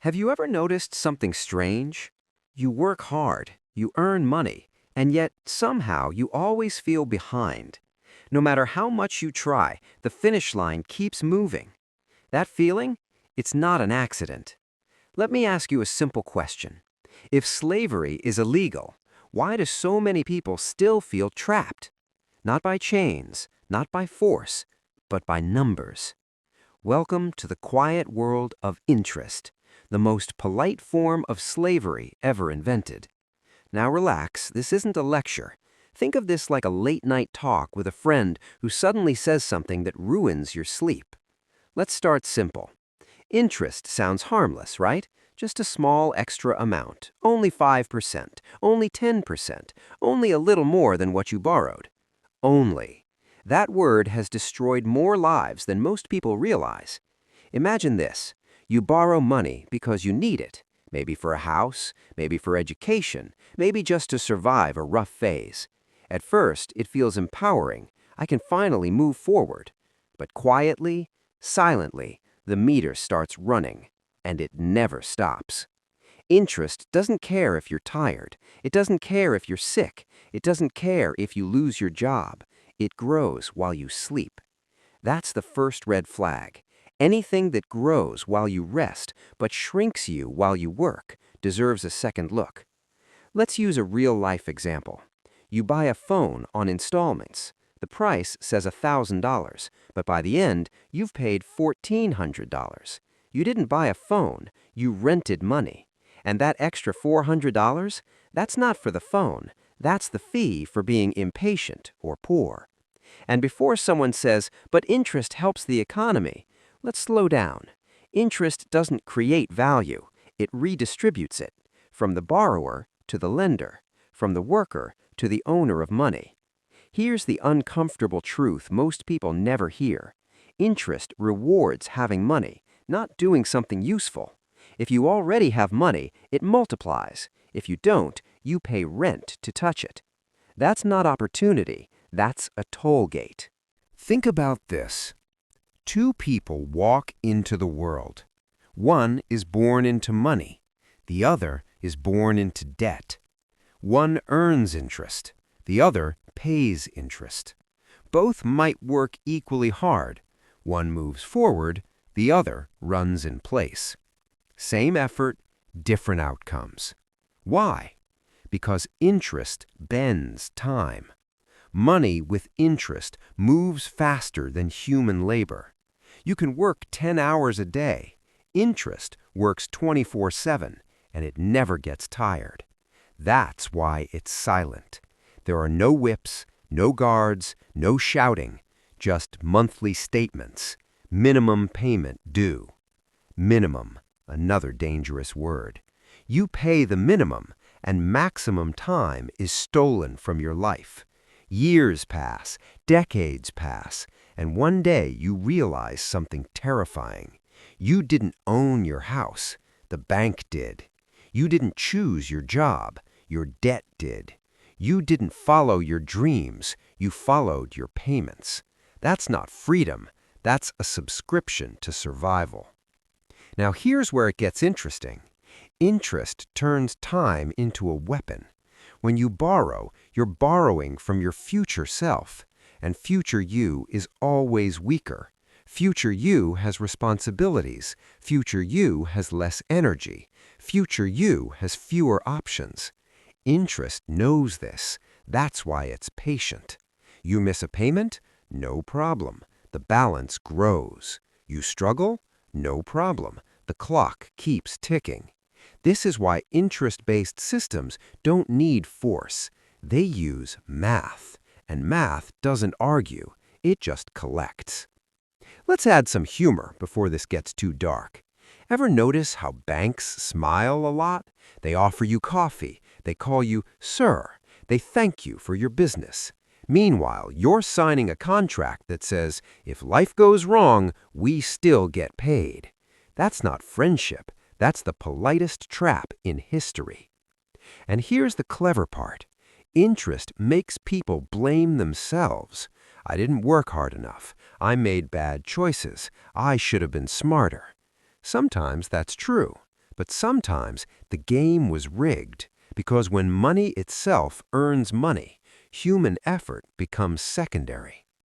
Have you ever noticed something strange? You work hard, you earn money, and yet somehow you always feel behind. No matter how much you try, the finish line keeps moving. That feeling? It's not an accident. Let me ask you a simple question. If slavery is illegal, why do so many people still feel trapped? Not by chains, not by force, but by numbers. Welcome to the quiet world of interest, the most polite form of slavery ever invented. Now relax, this isn't a lecture. Think of this like a late-night talk with a friend who suddenly says something that ruins your sleep. Let's start simple. Interest sounds harmless, right? Just a small extra amount, only 5%, only 10%, only a little more than what you borrowed. Only. That word has destroyed more lives than most people realize. Imagine this. You borrow money because you need it, maybe for a house, maybe for education, maybe just to survive a rough phase. At first, it feels empowering. I can finally move forward. But quietly, silently, the meter starts running, and it never stops. Interest doesn't care if you're tired. It doesn't care if you're sick. It doesn't care if you lose your job. It grows while you sleep. That's the first red flag. Anything that grows while you rest, but shrinks you while you work, deserves a second look. Let's use a real-life example. You buy a phone on installments. The price says $1,000, but by the end, you've paid $1,400. You didn't buy a phone, you rented money. And that extra $400, that's not for the phone. That's the fee for being impatient or poor. And before someone says, but interest helps the economy, let's slow down. Interest doesn't create value, it redistributes it, from the borrower to the lender, from the worker to the owner of money. Here's the uncomfortable truth most people never hear. Interest rewards having money, not doing something useful. If you already have money, it multiplies. If you don't, you pay rent to touch it. That's not opportunity, that's a toll gate. Think about this. Two people walk into the world. One is born into money. The other is born into debt. One earns interest. The other pays interest. Both might work equally hard. One moves forward, the other runs in place. Same effort, different outcomes. Why? Because interest bends time. Money with interest moves faster than human labor. You can work 10 hours a day. Interest works 24/7, and it never gets tired. That's why it's silent. There are no whips, no guards, no shouting, just monthly statements. Minimum payment due. Minimum, another dangerous word. You pay the minimum, and maximum time is stolen from your life. Years pass, decades pass, and one day you realize something terrifying. You didn't own your house, the bank did. You didn't choose your job, your debt did. You didn't follow your dreams, you followed your payments. That's not freedom, that's a subscription to survival. Now here's where it gets interesting. Interest turns time into a weapon. When you borrow, you're borrowing from your future self, and future you is always weaker. Future you has responsibilities. Future you has less energy. Future you has fewer options. Interest knows this. That's why it's patient. You miss a payment? No problem. The balance grows. You struggle? No problem. The clock keeps ticking. This is why interest-based systems don't need force. They use math. And math doesn't argue. It just collects. Let's add some humor before this gets too dark. Ever notice how banks smile a lot? They offer you coffee. They call you sir. They thank you for your business. Meanwhile, you're signing a contract that says, if life goes wrong, we still get paid. That's not friendship. That's the politest trap in history. And here's the clever part. Interest makes people blame themselves. I didn't work hard enough. I made bad choices. I should have been smarter. Sometimes that's true, But sometimes the game was rigged, because when money itself earns money, human effort becomes secondary.